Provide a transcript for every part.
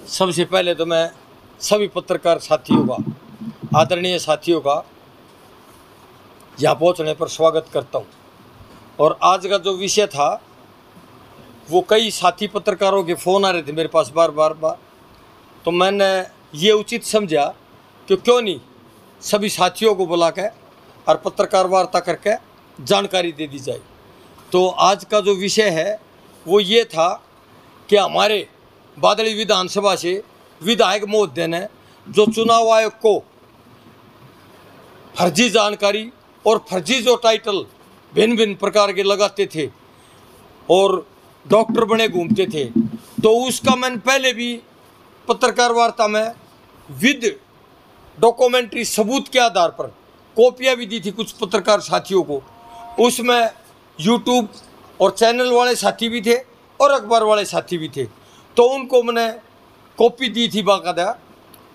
सबसे पहले तो मैं सभी पत्रकार साथियों का, आदरणीय साथियों का यहाँ पहुँचने पर स्वागत करता हूँ। और आज का जो विषय था वो कई साथी पत्रकारों के फ़ोन आ रहे थे मेरे पास बार, तो मैंने ये उचित समझा कि क्यों नहीं सभी साथियों को बुला के और पत्रकार वार्ता करके जानकारी दे दी जाए। तो आज का जो विषय है वो ये था कि हमारे बादली विधानसभा से विधायक महोदय ने जो चुनाव आयोग को फर्जी जानकारी और फर्जी जो टाइटल भिन्न भिन्न प्रकार के लगाते थे और डॉक्टर बने घूमते थे, तो उसका मैंने पहले भी पत्रकार वार्ता में विद डॉक्यूमेंट्री सबूत के आधार पर कॉपियाँ भी दी थी कुछ पत्रकार साथियों को। उसमें यूट्यूब और चैनल वाले साथी भी थे और अखबार वाले साथी भी थे, तो उनको मैंने कॉपी दी थी बाकायदा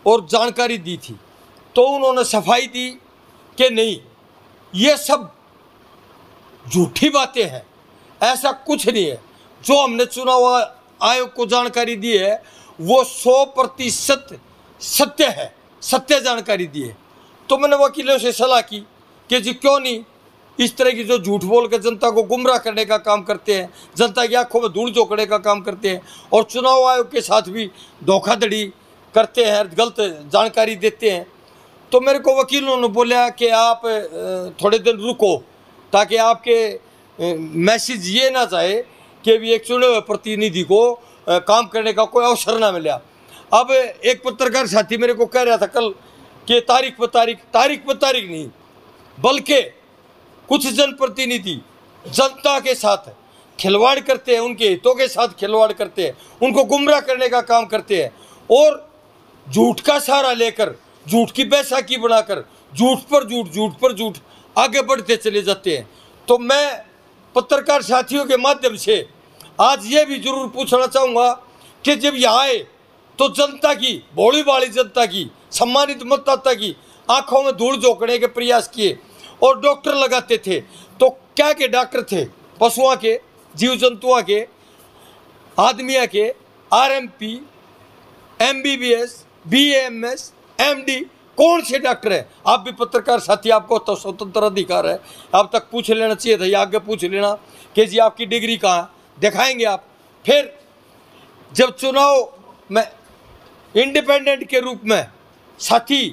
और जानकारी दी थी। तो उन्होंने सफाई दी कि नहीं, ये सब झूठी बातें हैं, ऐसा कुछ नहीं है। जो हमने चुनाव आयोग को जानकारी दी है वो 100% सत्य है, सत्य जानकारी दी है। तो मैंने वकीलों से सलाह की कि जी क्यों नहीं इस तरह की जो झूठ बोल कर जनता को गुमराह करने का काम करते हैं, जनता की आंखों में धूल झोंकने का काम करते हैं और चुनाव आयोग के साथ भी धोखाधड़ी करते हैं, गलत जानकारी देते हैं। तो मेरे को वकीलों ने बोला कि आप थोड़े दिन रुको ताकि आपके मैसेज ये ना जाए कि भी एक चुने हुए प्रतिनिधि को काम करने का कोई अवसर ना मिला। अब एक पत्रकार साथी मेरे को कह रहा था कल कि तारीख पर तारीख नहीं, बल्कि कुछ जनप्रतिनिधि जनता के साथ खिलवाड़ करते हैं, उनके हितों के साथ खिलवाड़ करते हैं, उनको गुमराह करने का काम करते हैं और झूठ का सहारा लेकर, झूठ की बैसाखी बनाकर झूठ पर झूठ आगे बढ़ते चले जाते हैं। तो मैं पत्रकार साथियों के माध्यम से आज ये भी जरूर पूछना चाहूँगा कि जब यहाँ आए तो जनता की, भोली भाली जनता की, सम्मानित मतदाता की आंखों में धूल झोंकने के प्रयास किए और डॉक्टर लगाते थे। तो क्या के डॉक्टर थे? पशुओं के, जीव जंतुओं के, आदमियों के, आरएमपी, एमबीबीएस, बीएमएस, एमडी, कौन से डॉक्टर है? आप भी पत्रकार साथी, आपको तो स्वतंत्र अधिकार है, आप तक पूछ लेना चाहिए था या आगे पूछ लेना कि जी आपकी डिग्री कहाँ, दिखाएंगे आप। फिर जब चुनाव में इंडिपेंडेंट के रूप में साथी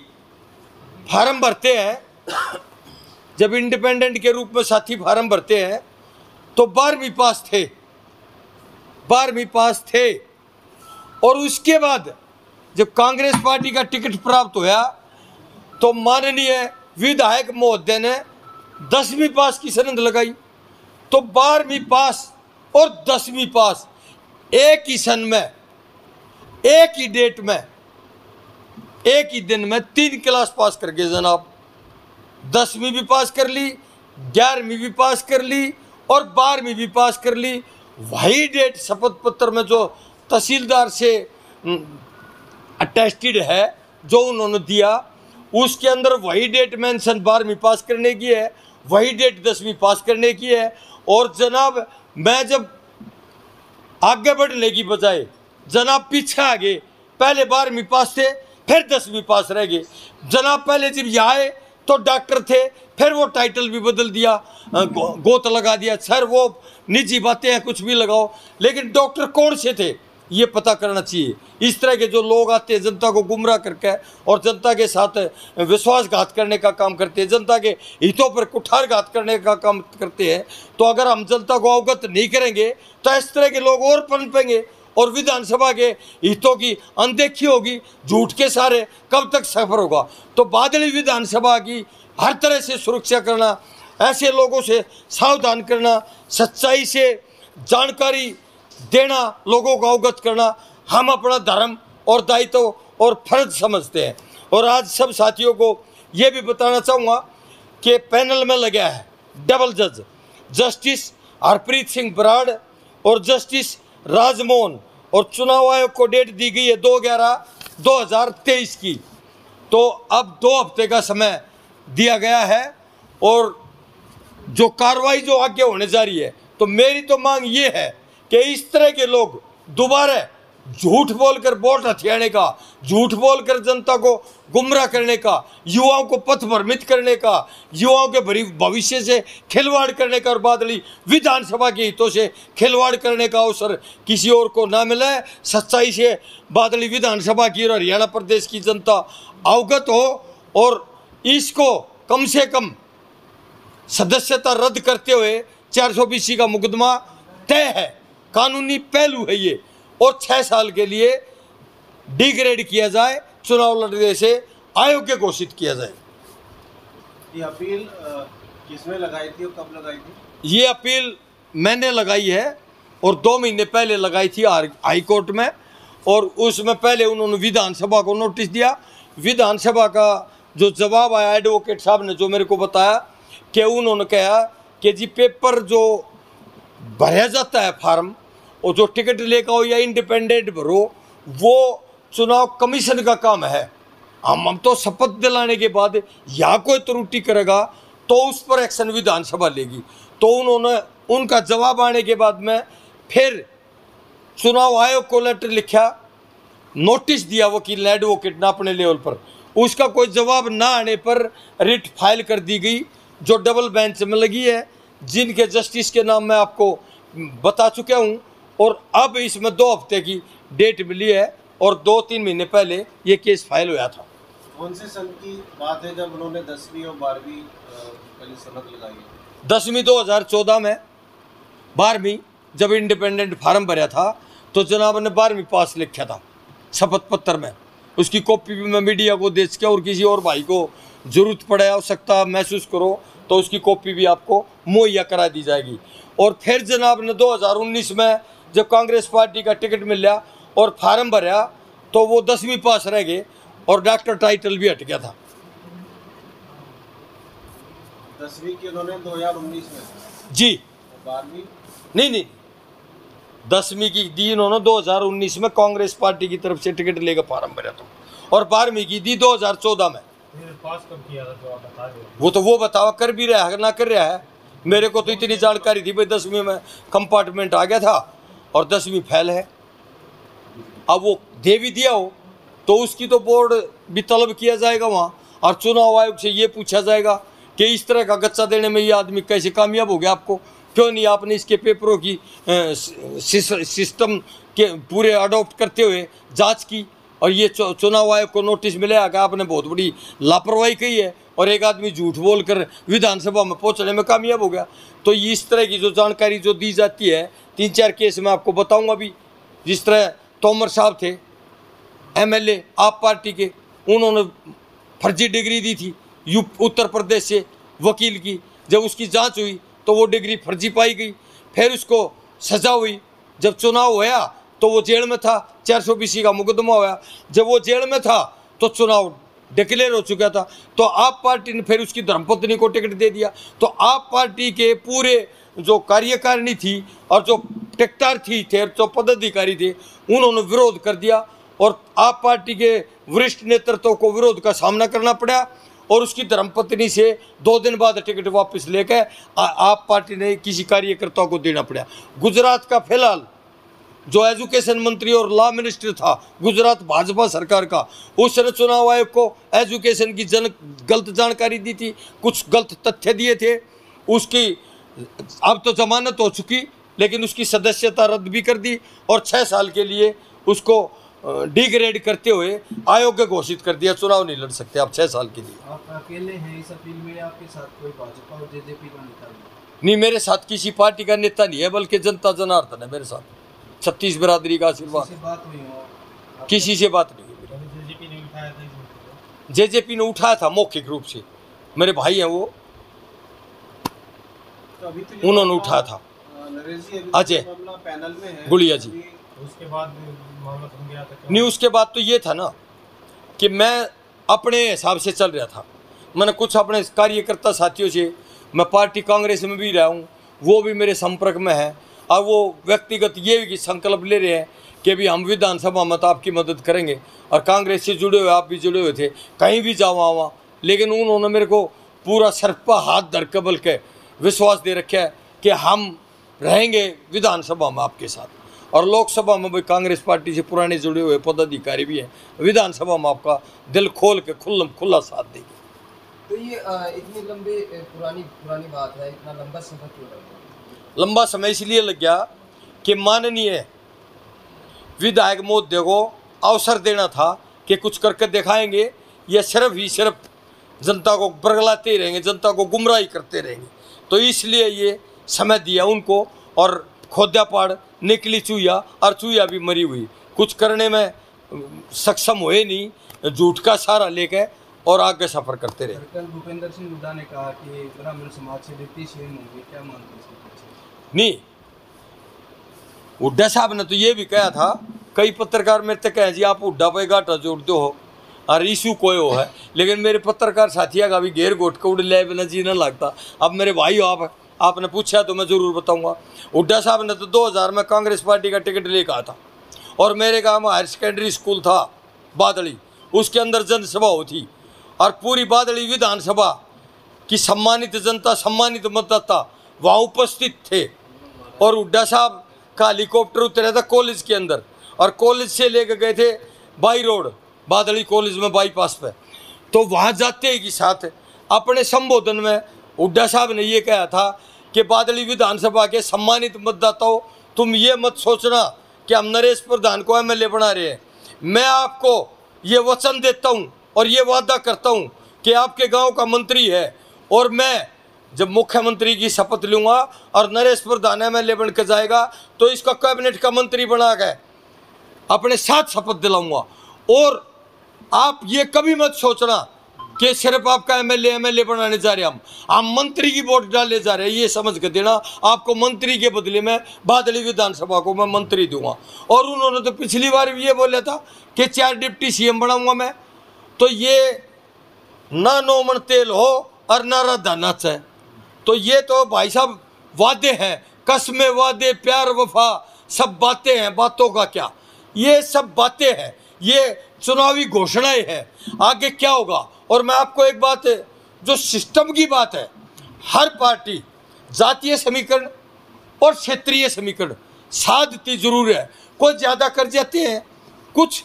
फार्म भरते हैं, जब इंडिपेंडेंट के रूप में साथी फार्म भरते हैं तो 12वीं पास थे और उसके बाद जब कांग्रेस पार्टी का टिकट प्राप्त हुआ तो माननीय विधायक महोदय ने 10वीं पास की सनद लगाई। तो 12वीं पास और 10वीं पास एक ही सन में, एक ही डेट में, एक ही दिन में 3 क्लास पास कर गए जनाब। 10वीं भी पास कर ली, 11वीं भी पास कर ली और 12वीं भी पास कर ली। वही डेट शपथ पत्र में जो तहसीलदार से अटेस्टेड है जो उन्होंने दिया, उसके अंदर वही डेट मेंशन 12वीं पास करने की है, वही डेट 10वीं पास करने की है। और जनाब मैं जब आगे बढ़ने की बजाय जनाब पीछे आ गए, पहले 12वीं पास थे फिर 10वीं पास रह गए। जनाब पहले जब यहाँ आए तो डॉक्टर थे, फिर वो टाइटल भी बदल दिया, गोत लगा दिया। सर वो निजी बातें हैं, कुछ भी लगाओ, लेकिन डॉक्टर कौन से थे ये पता करना चाहिए। इस तरह के जो लोग आते हैं जनता को गुमराह करके और जनता के साथ विश्वासघात करने का काम करते हैं, जनता के हितों पर कुठारघात करने का काम करते हैं, तो अगर हम जनता को अवगत नहीं करेंगे तो इस तरह के लोग और पनपेंगे और विधानसभा के हितों की अनदेखी होगी, झूठ के सहारे कब तक सफर होगा। तो बादली विधानसभा की हर तरह से सुरक्षा करना, ऐसे लोगों से सावधान करना, सच्चाई से जानकारी देना, लोगों को अवगत करना हम अपना धर्म और दायित्व और फर्ज समझते हैं। और आज सब साथियों को ये भी बताना चाहूँगा कि पैनल में लगा है डबल जज, जस्टिस हरप्रीत सिंह बराड़ और जस्टिस राजमोहन, और चुनाव आयोग को डेट दी गई है 2/11/2023 की। तो अब 2 हफ्ते का समय दिया गया है और जो कार्रवाई जो आगे होने जा रही है, तो मेरी तो मांग ये है कि इस तरह के लोग दोबारा झूठ बोलकर वोट हथियाने का, झूठ बोलकर जनता को गुमराह करने का, युवाओं को पथ भ्रमित करने का, युवाओं के भविष्य से खिलवाड़ करने का और बादली विधानसभा के हितों से खिलवाड़ करने का अवसर किसी और को ना मिले। सच्चाई से बादली विधानसभा की और हरियाणा प्रदेश की जनता अवगत हो और इसको कम से कम सदस्यता रद्द करते हुए 420 का मुकदमा तय है, कानूनी पहलू है ये, और 6 साल के लिए डिग्रेड किया जाए, चुनाव लड़ने से अयोग्य घोषित किया जाए। ये अपील किसने लगाई थी और कब लगाई थी? ये अपील मैंने लगाई है और 2 महीने पहले लगाई थी हाई कोर्ट में, और उसमें पहले उन्होंने विधानसभा को नोटिस दिया। विधानसभा का जो जवाब आया एडवोकेट साहब ने जो मेरे को बताया कि उन्होंने कहा कि जी पेपर जो भरा जाता है फॉर्म, और जो टिकट लेकर हो या इंडिपेंडेंट भरो, वो चुनाव कमीशन का काम है। हम तो शपथ दिलाने के बाद या कोई त्रुटि करेगा तो उस पर एक्शन विधानसभा लेगी। तो उन्होंने उनका जवाब आने के बाद में फिर चुनाव आयोग को लेटर लिखा, नोटिस दिया वकील एडवोकेट ने अपने लेवल पर, उसका कोई जवाब ना आने पर रिट फाइल कर दी गई जो डबल बेंच में लगी है, जिनके जस्टिस के नाम मैं आपको बता चुका हूँ। और अब इसमें 2 हफ्ते की डेट मिली है और 2-3 महीने पहले ये केस फाइल हुआ था। कौन से सन की बात है जब उन्होंने 10वीं और 12वीं पहली सनद लगाई है? 10वीं 2014 में, 12वीं जब इंडिपेंडेंट फार्म भरा था तो जनाब ने 12वीं पास लिखा था शपथ पत्र में। उसकी कॉपी भी मैं मीडिया को दे सके और किसी और भाई को जरूरत पड़े, आवश्यकता महसूस करो तो उसकी कॉपी भी आपको मुहैया करा दी जाएगी। और फिर जनाब ने 2019 में जब कांग्रेस पार्टी का टिकट मिला और फार्म भरा तो वो 10वीं पास रह गए और डॉक्टर टाइटल भी हट गया था। 10वीं की उन्होंने 2019 में जी। 12वीं नहीं, 10वीं की दी उन्होंने 2019 में कांग्रेस पार्टी की तरफ से टिकट लेकर फार्म भरा था, और 12वीं की दी 2014 में। पास कब किया था जो आप बता रहे हो? वो तो वो बतावा कर भी रहा है ना कर रहा है। मेरे को तो इतनी जानकारी थी भाई 10वीं में कंपार्टमेंट आ गया था और 10वीं फेल है। अब वो दे भी दिया हो तो उसकी तो बोर्ड भी तलब किया जाएगा वहाँ, और चुनाव आयोग से ये पूछा जाएगा कि इस तरह का गच्चा देने में ये आदमी कैसे कामयाब हो गया, आपको क्यों नहीं आपने इसके पेपरों की सिस्टम के पूरे अडॉप्ट करते हुए जांच की। और ये चुनाव आयोग को नोटिस मिलेगा कि आपने बहुत बड़ी लापरवाही की है और एक आदमी झूठ बोलकर विधानसभा में पहुंचने में कामयाब हो गया। तो इस तरह की जो जानकारी जो दी जाती है, 3-4 केस मैं आपको बताऊंगा अभी। जिस तरह तोमर साहब थे MLA आप पार्टी के, उन्होंने फर्जी डिग्री दी थी उत्तर प्रदेश से वकील की। जब उसकी जांच हुई तो वो डिग्री फर्जी पाई गई, फिर उसको सजा हुई। जब चुनाव हुआ तो वो जेल में था, 420 का मुकदमा हुआ। जब वो जेल में था तो चुनाव डिक्लेयर हो चुका था, तो आप पार्टी ने फिर उसकी धर्मपत्नी को टिकट दे दिया। तो आप पार्टी के पूरे जो कार्यकारिणी थी और जो टिकटार थे जो पदाधिकारी थे, उन्होंने विरोध कर दिया और आप पार्टी के वरिष्ठ नेतृत्व को विरोध का सामना करना पड़ा और उसकी धर्मपत्नी से 2 दिन बाद टिकट वापस लेकर आप पार्टी ने किसी कार्यकर्ता को देना पड़ा। गुजरात का फिलहाल जो एजुकेशन मंत्री और लॉ मिनिस्टर था गुजरात भाजपा सरकार का, उसने चुनाव आयोग को एजुकेशन की गलत जानकारी दी थी, कुछ गलत तथ्य दिए थे। उसकी अब तो जमानत हो चुकी, लेकिन उसकी सदस्यता रद्द भी कर दी और 6 साल के लिए उसको डिग्रेड करते हुए अयोग्य घोषित कर दिया। चुनाव नहीं लड़ सकते आप 6 साल के लिए। आप अकेले हैं इस अपील में, आपके साथ कोई भाजपा और जेजेपी का नेता नहीं, मेरे साथ किसी पार्टी का नेता नहीं है, बल्कि जनता जनार्दन है मेरे साथ। 36 बिरादरी का आशीर्वाद। किसी से बात नहीं है। जेजेपी ने उठाया था मौखिक रूप से, मेरे भाई हैं वो, तो उन्होंने उठाया था। अजय पैनल में है गुड़िया जी। उसके बाद नहीं, उसके बाद तो ये था ना कि मैं अपने हिसाब से चल रहा था। मैंने कुछ अपने कार्यकर्ता साथियों से, मैं पार्टी कांग्रेस में भी रहा हूँ, वो भी मेरे संपर्क में है। अब वो व्यक्तिगत ये संकल्प ले रहे हैं कि भी हम विधानसभा में तो आपकी मदद करेंगे, और कांग्रेस से जुड़े हुए आप भी जुड़े हुए थे, कहीं भी जाओ आवा। लेकिन उन्होंने मेरे को पूरा सरपा हाथ धर के बल्कि विश्वास दे रखा है कि हम रहेंगे विधानसभा में आपके साथ। और लोकसभा में भी कांग्रेस पार्टी से पुराने जुड़े हुए पदाधिकारी भी हैं, विधानसभा में आपका दिल खोल के खुला साथ देंगे। तो ये इतनी लंबी पुरानी बात है, इतना लंबा समय क्यों लग गया? लंबा समय इसलिए लग गया कि माननीय विधायक महोदय को अवसर देना था कि कुछ करके दिखाएंगे, या सिर्फ जनता को बरगलाते ही रहेंगे, जनता को गुमराही करते रहेंगे। तो इसलिए ये समय दिया उनको, और खोदा पाड़ निकली चूया, और चूया भी मरी हुई, कुछ करने में सक्षम हुए नहीं, झूठ का सहारा लेके और आगे सफर करते रहे। कल भूपेंद्र सिंह हुड्डा ने कहा कि ब्राह्मण समाज से डिप्टी सीएम होंगे, क्या मानते हैं? नहीं, हुड्डा साहब ने तो ये भी कहा था, कई पत्रकार मेरे तक कहे जी आप हुड्डा पे घाटा जोड़ते हो और इशू कोई हो है, लेकिन मेरे पत्रकार साथिया का भी घेर घोट के उड़ ले बिना जी न लगता। अब मेरे भाई आपने पूछा तो मैं ज़रूर बताऊंगा। हुड्डा साहब ने तो 2000 में कांग्रेस पार्टी का टिकट लेकर आया था, और मेरे गाँव में हायर सेकेंडरी स्कूल था बादली, उसके अंदर जनसभा होती, और पूरी बादली विधानसभा की सम्मानित जनता, सम्मानित मतदाता वहाँ उपस्थित थे। और हुड्डा साहब का हेलीकॉप्टर उतरा था कॉलेज के अंदर, और कॉलेज से लेकर गए थे बाई रोड बादली कॉलेज में बाईपास पे। तो वहाँ जाते ही के साथ अपने संबोधन में हुड्डा साहब ने ये कहा था कि बादली विधानसभा के सम्मानित मतदाताओं, तुम ये मत सोचना कि हम नरेश प्रधान को एमएलए बना रहे हैं। मैं आपको ये वचन देता हूँ और ये वादा करता हूँ कि आपके गांव का मंत्री है, और मैं जब मुख्यमंत्री की शपथ लूँगा और नरेश प्रधान एमएलए बन के जाएगा तो इसका कैबिनेट का मंत्री बना के अपने साथ शपथ दिलाऊंगा। और आप ये कभी मत सोचना कि सिर्फ आपका एमएलए बनाने जा रहे हैं, हम मंत्री की वोट डालने जा रहे हैं, ये समझ के देना। आपको मंत्री के बदले में बादली विधानसभा को मैं मंत्री दूंगा। और उन्होंने तो पिछली बार भी ये बोला था कि 4 डिप्टी सीएम बनाऊंगा मैं। तो ये ना नौमन तेल हो और ना राधा नाच है। तो ये तो भाई साहब वादे हैं, कसमें वादे प्यार वफा सब बातें हैं, बातों का क्या, ये सब बातें हैं, ये चुनावी घोषणाएं हैं। आगे क्या होगा? और मैं आपको एक बात है, जो सिस्टम की बात है, हर पार्टी जातीय समीकरण और क्षेत्रीय समीकरण साधती जरूर है। कोई ज़्यादा कर जाते हैं, कुछ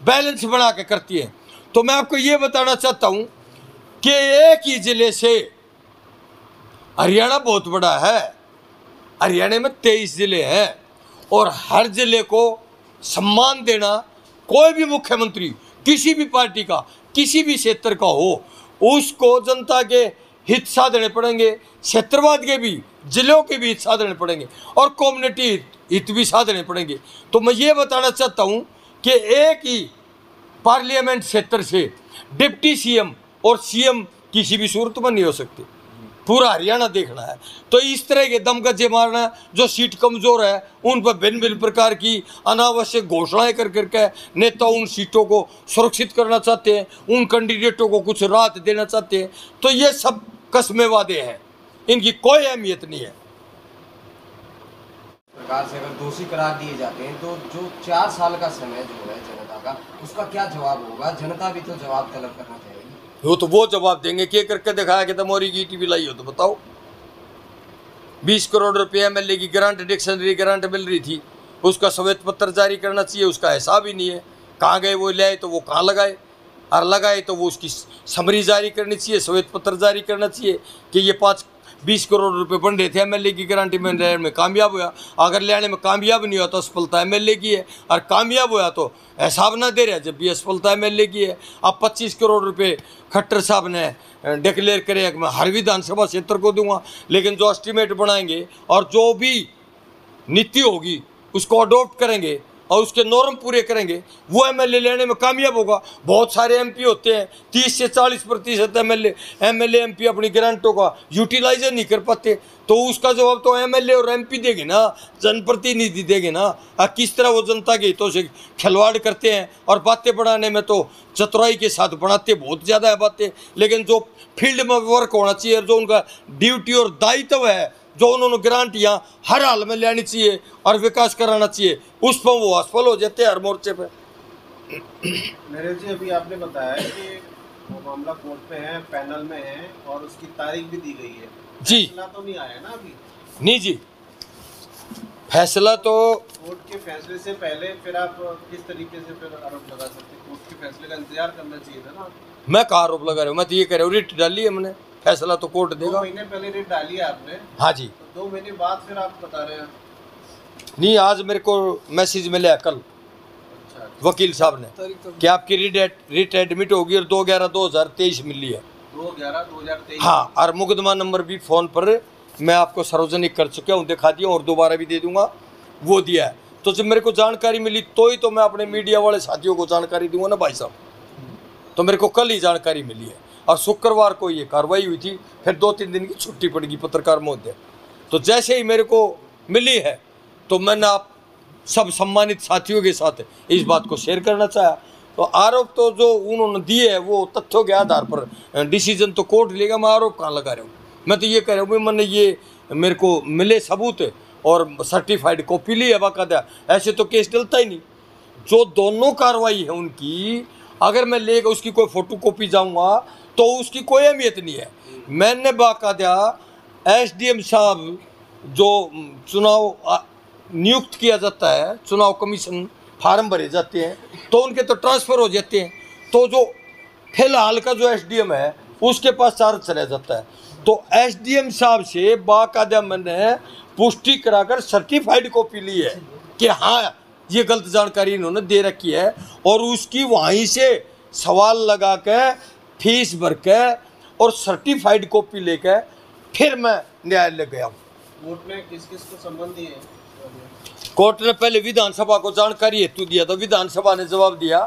बैलेंस बना के करती है। तो मैं आपको ये बताना चाहता हूँ कि एक ही ज़िले से, हरियाणा बहुत बड़ा है, हरियाणा में 23 ज़िले हैं, और हर ज़िले को सम्मान देना, कोई भी मुख्यमंत्री किसी भी पार्टी का, किसी भी क्षेत्र का हो, उसको जनता के हित साधने पड़ेंगे, क्षेत्रवाद के भी, जिलों के भी हित साधने पड़ेंगे, और कम्युनिटी हित भी साधने पड़ेंगे। तो मैं ये बताना चाहता हूँ कि एक ही पार्लियामेंट क्षेत्र से डिप्टी सीएम और सीएम किसी भी सूरत में नहीं हो सकते, पूरा हरियाणा देखना है। तो इस तरह के दमगज्जे मारना, जो सीट कमज़ोर है उन पर भिन्न भिन्न प्रकार की अनावश्यक घोषणाएं कर करके नेता उन सीटों को सुरक्षित करना चाहते हैं, उन कैंडिडेटों को कुछ राहत देना चाहते हैं। तो ये सब कस्मे वादे हैं, इनकी कोई अहमियत नहीं है। सरकार से अगर दोषी करार दिए जाते हैं तो जो 4 साल का समय जो है जनता का, उसका क्या जवाब होगा? जनता भी तो जवाब तलब करना चाहेगी। वो जवाब देंगे कि करके दिखाया कि तुम्हारी की टीवी लाई हो तो बताओ। 20 करोड़ रुपये एमएलए की ग्रांट, डिक्शनरी ग्रांट मिल रही थी, उसका श्वेत पत्र जारी करना चाहिए, उसका हिसाब ही नहीं है। कहाँ गए वो ले आए तो वो कहाँ लगाए, और लगाए तो वो उसकी समरी जारी करनी चाहिए, श्वेत पत्र जारी करना चाहिए कि ये 20 करोड़ रुपए बन रहे थे एमएलए की गारंटी में, लेने में कामयाब हुआ। अगर लेने में कामयाब नहीं हुआ तो असफलता एमएलए की है, और कामयाब हुआ तो हिसाब ना दे रहा जब भी असफलता एमएलए की है। अब 25 करोड़ रुपए खट्टर साहब ने डिक्लेयर करे कि मैं हर विधानसभा क्षेत्र को दूंगा, लेकिन जो एस्टीमेट बनाएंगे और जो भी नीति होगी उसको अडोप्ट करेंगे और उसके नॉर्म पूरे करेंगे, वो एमएलए लेने में कामयाब होगा। बहुत सारे एमपी होते हैं 30 से 40% एमएलए एमपी अपनी ग्रांटों का यूटिलाइज नहीं कर पाते। तो उसका जवाब तो एमएलए और एमपी देंगे ना, जनप्रतिनिधि देंगे ना। किस तरह वो जनता के हितों से खिलवाड़ करते हैं, और बातें बढ़ाने में तो चतुराई के साथ बढ़ाते बहुत ज़्यादा है बातें, लेकिन जो फील्ड में वर्क होना चाहिए, जो उनका ड्यूटी और दायित्व है, जो उन्होंने ग्रांटियाँ हर हाल में लेनी चाहिए और विकास कराना चाहिए, उस पर वो असफल हो जाते हैं हर मोर्चे पे। नरेश जी, अभी आपने बताया कि वो मामला कोर्ट पे है, पैनल में है, और उसकी तारीख भी दी गई है। जी, फैसला तो नहीं आया ना अभी? नहीं जी। फैसला तो कोर्ट के फैसले से पहले फिर आप किस तरीके से फिर आरोप लगा सकते हैं? कोर्ट के फैसले का इंतजार करना चाहिए था ना। मैं कहाँ आरोप लगा रहा हूँ, मैं तो ये कह रहा हूँ रिट डाली है मैंने, फैसला तो कोर्ट 2 देगा। महीने पहले रेट डाली है आपने, हाँ जी। तो 2 महीने बाद फिर आप बता रहे हैं। नहीं, आज मेरे को मैसेज मिला कल अच्छा, वकील साहब ने कि आपकी रिट एडमिट होगी और 2/11/2023 मिली है। 2/11/2023। हाँ, और मुकदमा नंबर भी फ़ोन पर मैं आपको सार्वजनिक कर चुका हूँ, दिखा दिया और दोबारा भी दे दूंगा, वो दिया है। तो जब मेरे को जानकारी मिली तो ही तो मैं अपने मीडिया वाले साथियों को जानकारी दूंगा ना भाई साहब। तो मेरे को कल ही जानकारी मिली है और शुक्रवार को ये कार्रवाई हुई थी, फिर 2-3 दिन की छुट्टी पड़ेगी पत्रकार महोदय। तो जैसे ही मेरे को मिली है तो मैंने आप सब सम्मानित साथियों के साथ इस बात को शेयर करना चाहा। तो आरोप तो जो उन्होंने दिए है वो तथ्यों के आधार पर डिसीजन तो कोर्ट लेगा, मैं आरोप कहाँ लगा रहा हूँ। मैं तो ये कह रहा हूँ मैंने ये मेरे को मिले सबूत और सर्टिफाइड कॉपी ली है बाकायदा, ऐसे तो केस डलता ही नहीं। जो दोनों कार्रवाई है उनकी, अगर मैं लेकर उसकी कोई फोटो कॉपी जाऊँगा तो उसकी कोई अहमियत नहीं है। मैंने बाकायदा SDM साहब जो चुनाव नियुक्त किया जाता है, चुनाव कमीशन फार्म भरे जाते हैं तो उनके तो ट्रांसफ़र हो जाते हैं, तो जो फिलहाल का जो SDM है उसके पास चार्ज चला जाता है। तो SDM साहब से बाकायदा मैंने पुष्टि कराकर सर्टिफाइड कॉपी ली है कि हाँ ये गलत जानकारी इन्होंने दे रखी है, और उसकी वहीं से सवाल लगा के फीस भर के और सर्टिफाइड कॉपी लेकर फिर मैं न्यायालय गया। कोर्ट ने किस किस को संबंध दिए? कोर्ट ने पहले विधानसभा को जानकारी हेतु दिया, तो विधानसभा ने जवाब दिया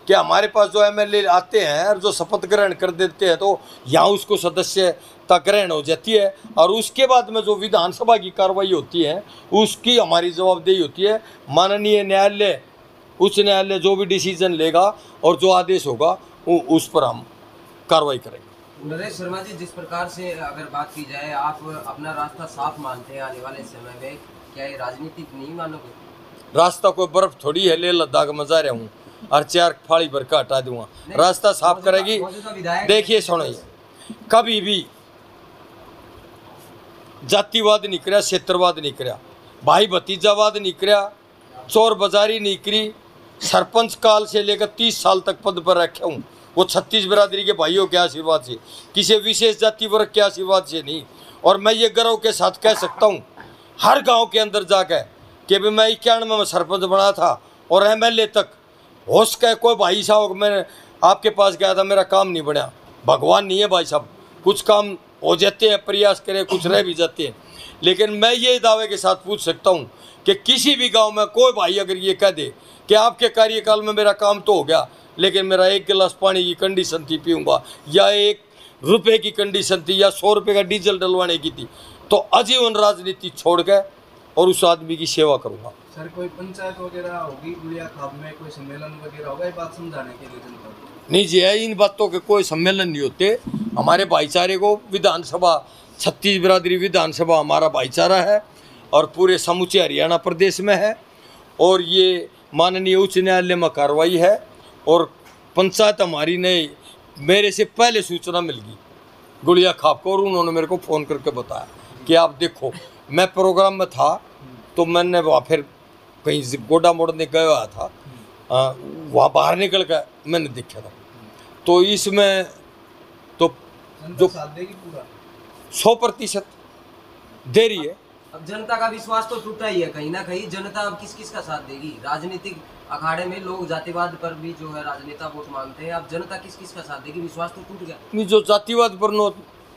कि हमारे पास जो MLA आते हैं और जो शपथ ग्रहण कर देते हैं तो यहाँ उसको सदस्यता ग्रहण हो जाती है, और उसके बाद में जो विधानसभा की कार्रवाई होती है उसकी हमारी जवाबदेही होती है। माननीय न्यायालय, उच्च न्यायालय जो भी डिसीजन लेगा और जो आदेश होगा उस पर हम कार्रवाई करेंगे। नरेश शर्मा जी, जिस प्रकार से अगर बात की जाए, आप अपना रास्ता साफ मानते हैं आने वाले समय में, क्या ये राजनीतिक नहीं मानोगे? रास्ता कोई बर्फ थोड़ी है, ले लद्दाख में जा रहा हूँ और 4 फाड़ी भर का हटा दूंगा, रास्ता साफ करेगी। देखिए सुनिए, कभी भी जातिवाद नहीं करा, क्षेत्रवाद नहीं करा, भाई भतीजावाद नहीं करा, चोर बाजारी नहीं करी। सरपंच काल से लेकर 30 साल तक पद पर रखा हूँ, वो 36 बिरादरी के भाइयों के आशीर्वाद से, किसी विशेष जाति वर्ग के आशीर्वाद से नहीं। और मैं ये गर्व के साथ कह सकता हूँ हर गांव के अंदर जाकर कि भाई मैं 91 में सरपंच बना था और MLA तक होश का कोई भाई साहब, मैंने आपके पास गया था, मेरा काम नहीं बना। भगवान नहीं है भाई साहब, कुछ काम हो जाते हैं, प्रयास करें, कुछ रह भी जाते हैं। लेकिन मैं ये दावे के साथ पूछ सकता हूँ कि किसी भी गांव में कोई भाई अगर ये कह दे कि आपके कार्यकाल में मेरा काम तो हो गया लेकिन मेरा 1 गिलास पानी की कंडीशन थी पीऊँगा, या 1 रुपये की कंडीशन थी, या 100 रुपये का डीजल डलवाने की थी, तो आजीवन राजनीति छोड़ के और उस आदमी की सेवा करूँगा। सर, कोई पंचायत वगैरह होगी गुड़िया खाब में, कोई सम्मेलन वगैरह होगा ये बात समझाने के लिए जनता को? नहीं जी, इन बातों के कोई सम्मेलन नहीं होते। हमारे भाईचारे को विधानसभा 36 बिरादरी विधानसभा हमारा भाईचारा है और पूरे समूचे हरियाणा प्रदेश में है, और ये माननीय उच्च न्यायालय में कार्रवाई है। और पंचायत हमारी ने मेरे से पहले सूचना मिल गई गुड़िया खाप को, और उन्होंने मेरे को फ़ोन करके बताया कि आप देखो, मैं प्रोग्राम में था तो मैंने वहाँ फिर कहीं गोडा मोड़ने गया था, वहाँ बाहर निकल कर मैंने देखा था। तो इसमें तो जो साथ देगी पूरा 100% दे रही है। अब जनता का विश्वास तो टूटा ही है कहीं ना कहीं। जनता अब किस किस का साथ देगी? राजनीतिक अखाड़े में लोग जातिवाद पर भी जो है राजनेता वोट मांगते हैं, अब जनता किस किस का साथ देगी? विश्वास तो टूट गया। नहीं, जो जातिवाद पर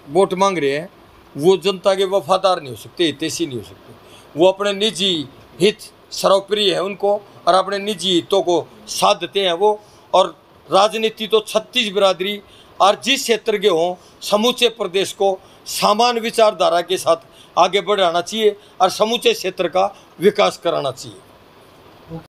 वोट मांग रहे हैं वो जनता के वफादार नहीं हो सकते, हितैषी नहीं हो सकते। वो अपने निजी हित सर्वप्रिय है उनको, और अपने निजी हितों को साथ देते हैं वो। और राजनीति तो 36 बिरादरी और जिस क्षेत्र के हों समूचे प्रदेश को समान विचारधारा के साथ आगे बढ़ाना चाहिए और समूचे क्षेत्र का विकास कराना चाहिए।